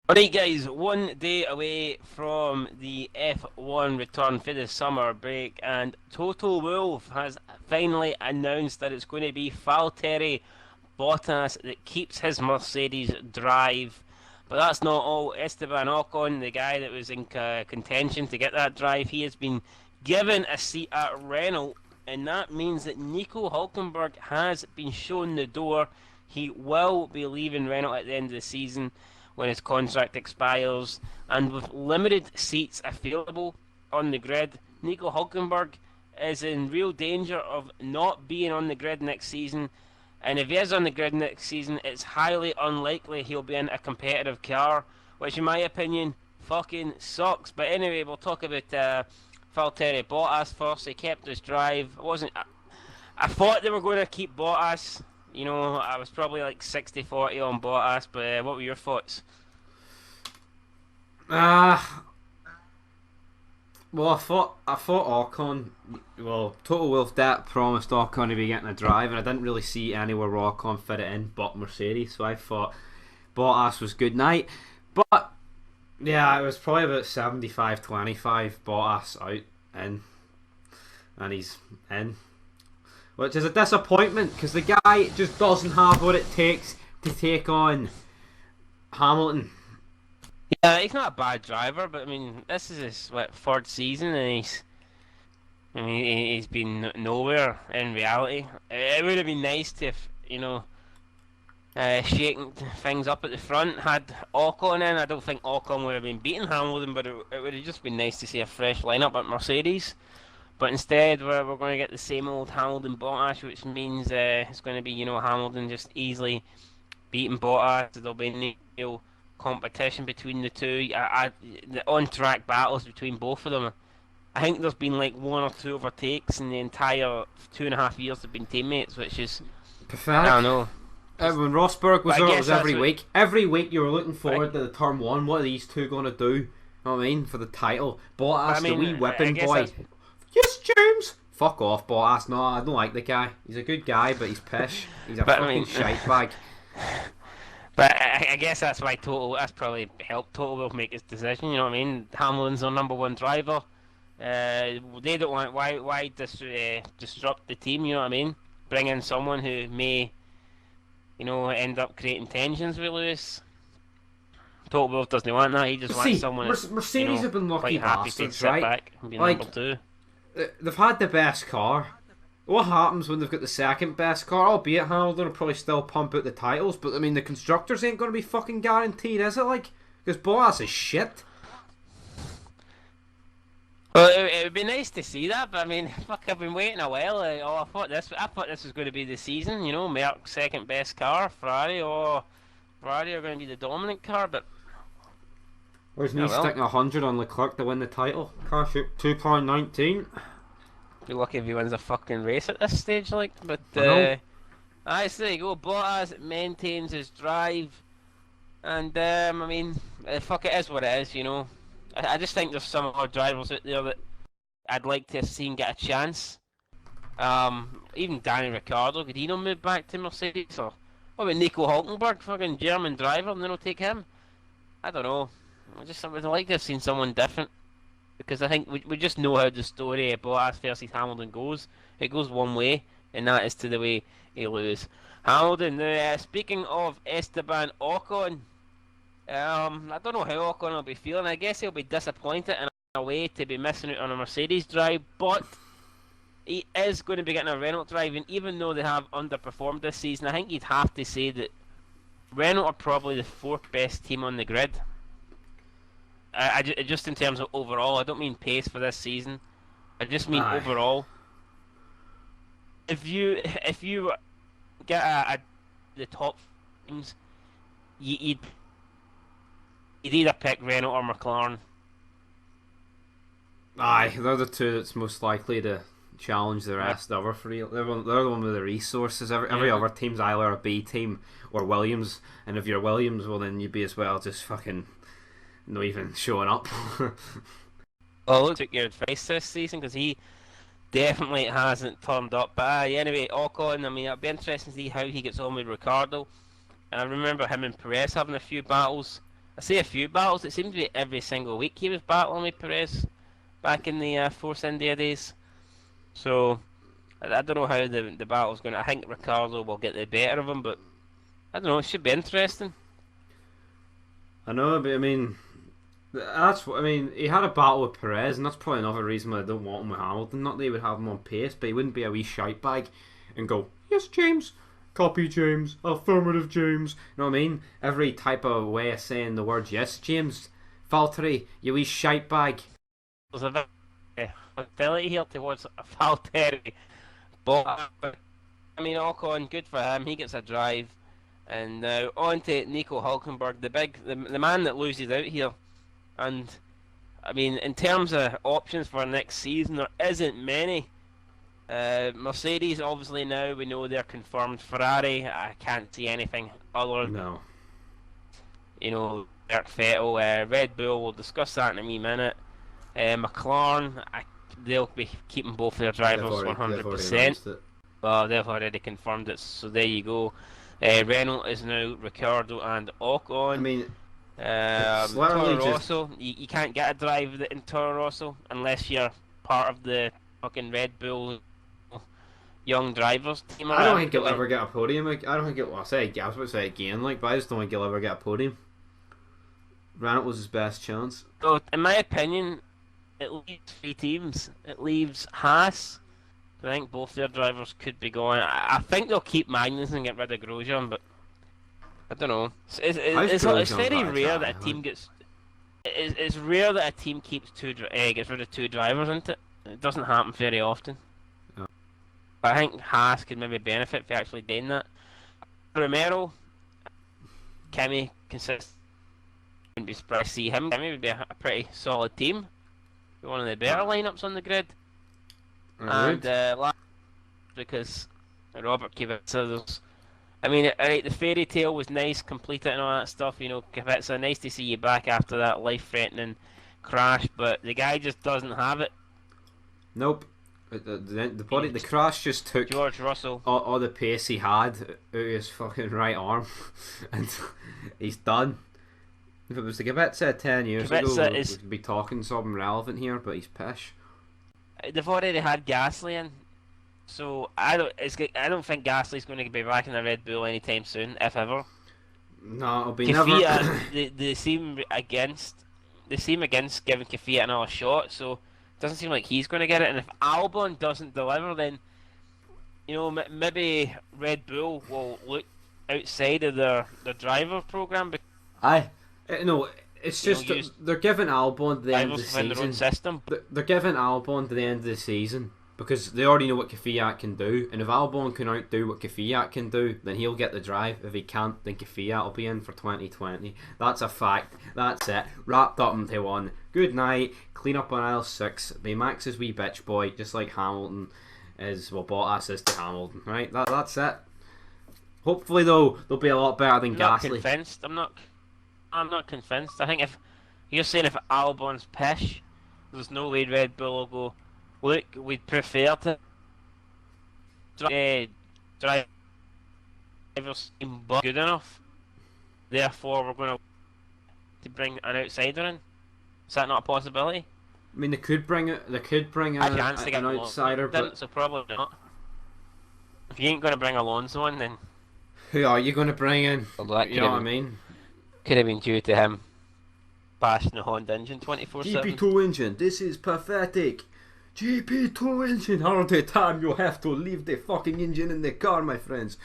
Alright guys, one day away from the F1 return for the summer break, and Total Wolf has finally announced that it's going to be Valtteri Bottas that keeps his Mercedes drive. But that's not all. Esteban Ocon, the guy that was in contention to get that drive, he has been given a seat at Renault, and that means that Nico Hulkenberg has been shown the door. He will be leaving Renault at the end of the season when his contract expires, and with limited seats available on the grid, Nico Hulkenberg is in real danger of not being on the grid next season. And if he is on the grid next season, it's highly unlikely he'll be in a competitive car, which, in my opinion, fucking sucks. But anyway, we'll talk about Valtteri Bottas first. He kept his drive. I wasn't. I thought they were going to keep Bottas. You know, I was probably like 60-40 on Bottas. But what were your thoughts? Ah, well, I thought Ocon. Well, Total Wolf that promised Ocon to be getting a drive, and I didn't really see anywhere where Ocon fit it in, but Mercedes. So I thought Bottas was good night, but yeah, it was probably about 75-25 Bottas out in, and he's in, which is a disappointment because the guy just doesn't have what it takes to take on Hamilton. Yeah, he's not a bad driver, but I mean, this is his third season, and he's been nowhere in reality. It would have been nice to, if, shaking things up at the front had Ocon in. I don't think Ocon would have been beating Hamilton, but it would have just been nice to see a fresh lineup at Mercedes. But instead, we're going to get the same old Hamilton Bottas, which means it's going to be Hamilton just easily beating Bottas. There'll be no competition between the two. The on-track battles between both of them. I think there's been like one or two overtakes in the entire 2.5 years they've been teammates, which is, I Pathetic. don't know. Just, When Rosberg but was I there, it guess was that's every what. week. Every week you were looking But, forward to the turn one. What are these two going to do? You know what I mean? For the title. but I Bottas, the mean, wee I whipping guess boy. that's. Yes, James! Fuck off, Bottas. No, I don't like the guy. He's a good guy, but he's pish. He's a But I fucking mean, shite bag. but I guess that's why Total. That's probably helped Total will make his decision. You know what I mean? Hamlin's their number one driver. They don't want why disrupt the team. You know what I mean? Bring in someone who may end up creating tensions with Lewis. Total Wolf doesn't want that. He just wants See, someone that's Mercedes have been lucky quite happy to bastards, sit right? back and be Like, number two. they've had the best car. What happens when they've got the second best car? Albeit Hamilton will probably still pump out the titles, but I mean, the constructors ain't going to be fucking guaranteed, is it? Like, because Bottas is shit. Well, it would be nice to see that, but I mean, fuck, I've been waiting a while. I thought this was going to be the season. Merck's second best car, Ferrari are going to be the dominant car, but Where's me oh well. sticking 100 on Leclerc to win the title? Cash out £2.19. Be lucky if he wins a fucking race at this stage, like. But I know. I say go. Bottas maintains his drive, and I mean, fuck, it is what it is. I just think there's some other drivers out there that I'd like to have seen get a chance. Even Danny Ricciardo, could he not move back to Mercedes? Or what about Nico Hulkenberg, fucking German driver, and then we'll take him? I don't know. I would like to have seen someone different because I think we just know how the story of Bottas versus Hamilton goes. It goes one way, and that is to the way he loses. Hamilton. Now, speaking of Esteban Ocon, I don't know how Ocon will be feeling. I guess he'll be disappointed in a way to be missing out on a Mercedes drive, but he is going to be getting a Renault drive, and even though they have underperformed this season, I think you'd have to say that Renault are probably the fourth best team on the grid. Just in terms of overall, I don't mean pace for this season. I just mean Aye. overall. If you get the top teams, you'd either pick Renault or McLaren. Aye, they're the two that's most likely to challenge the Uh, rest. The other three, they're the one with the resources. Every yeah, other team's either a B team or Williams, and if you're Williams, well then you'd be as well just fucking not even showing up. well, look, took your advice this season because he definitely hasn't turned up. But anyway, Ocon. I mean, it'll be interesting to see how he gets on with Ricardo. And I remember him and Perez having a few battles I see a few battles. It seemed to be every single week he was battling with Perez back in the Force India days. So I don't know how the battle's going. I think Ricardo will get the better of him, but I don't know. It should be interesting. I know, but I mean, that's what I mean. He had a battle with Perez, and that's probably another reason why I don't want him with Hamilton. Not that he would have him on pace, but he wouldn't be a wee shite bag and go, "Yes, James, copy James, affirmative James." You know what I mean? Every type of way of saying the words "yes, James," Valtteri, you wee shite bag. There's a bit of hostility here towards Valtteri, but I mean Ocon, good for him. He gets a drive, and now on to Nico Hulkenberg, the man that loses out here. And I mean, in terms of options for next season, there isn't many. Mercedes, obviously, now we know they're confirmed. Ferrari, I can't see anything other. No. Merc, Vettel, Red Bull. We'll discuss that in a wee minute. McLaren, they'll be keeping both their drivers 100%. Well, they've already confirmed it, so there you go. Renault is now Ricciardo and Ocon. I mean, Toro Rosso, you can't get a drive in Toro Rosso unless you're part of the fucking Red Bull young drivers team. I don't think he'll ever get a podium. I don't think he'll. I was about to say again, but I just don't think he'll ever get a podium. Renault was his best chance. So, in my opinion, it leaves three teams. It leaves Haas. I think both their drivers could be going. I think they'll keep Magnus and get rid of Grosjean, but I don't know. It's very rare that a team gets. It's rare that a team keeps gets rid of two drivers, isn't it? It doesn't happen very often. No. But I think Haas could maybe benefit for actually doing that. Romero, Kimi, consistent. Wouldn't be surprised to see him. Kimi would be a pretty solid team. Be one of the better lineups on the grid. And last, because Robert Kubica, I mean, alright, the fairy tale was nice, completed and all that stuff. Kubica, nice to see you back after that life-threatening crash, but the guy just doesn't have it. Nope. The crash just took George Russell all the pace he had out of his fucking right arm, and he's done. If it was the Kubica 10 years ago, we'd be talking something relevant here, but he's pish. They've already had Gasly in, so I don't think Gasly's going to be back in the Red Bull anytime soon, if ever. No, it'll be Kvyat, never. they seem against giving Kvyat another shot, so it doesn't seem like he's going to get it. And if Albon doesn't deliver, then maybe Red Bull will look outside of their driver program. Aye, no. It's just they're giving Albon to the end of the season. System. They're giving Albon to the end of the season because they already know what Kvyat can do, and if Albon can outdo what Kvyat can do, then he'll get the drive. If he can't, then Kvyat will be in for 2020. That's a fact. That's it. Wrapped up into one. Good night. Clean up on aisle 6. Be Max's wee bitch boy, just like Hamilton is. Well, Bottas is to Hamilton, right? That's it. Hopefully, though, they'll be a lot better than Gasly. I'm not convinced. I'm not convinced. I think if you're saying if Albon's pish, there's no way Red Bull will go, look, we'd prefer to drive drivers seem good enough. Therefore, we're going to bring an outsider in. Is that not a possibility? I mean, they could bring an outsider, but so probably not. If you ain't going to bring Alonso in, then who are you going to bring in? Well, you know what I mean? Could have been due to him bashing the Honda engine 24/7. GP2 engine, this is pathetic. GP2 engine, all the time you have to leave the fucking engine in the car, my friends.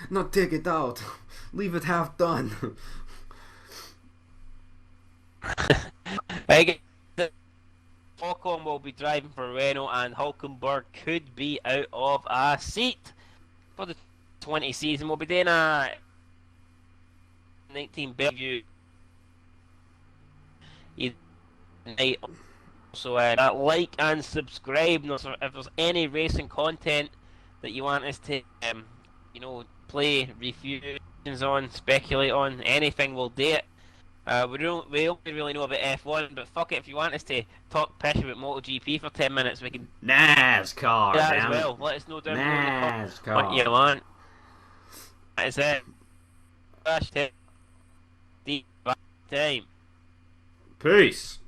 Not take it out. Leave it half done. Ocon will be driving for Renault, and Hulkenberg could be out of a seat for the 20 season. We'll be doing a 19 Bellevue. So like and subscribe. If there's any racing content that you want us to, play reviews on, speculate on, anything, we'll do it. We only really know about F1, but fuck it, if you want us to talk pish about MotoGP for 10 minutes, we can NASCAR, do that as well. Let us know down below what you want. That is it. Hashtag deep time. Peace.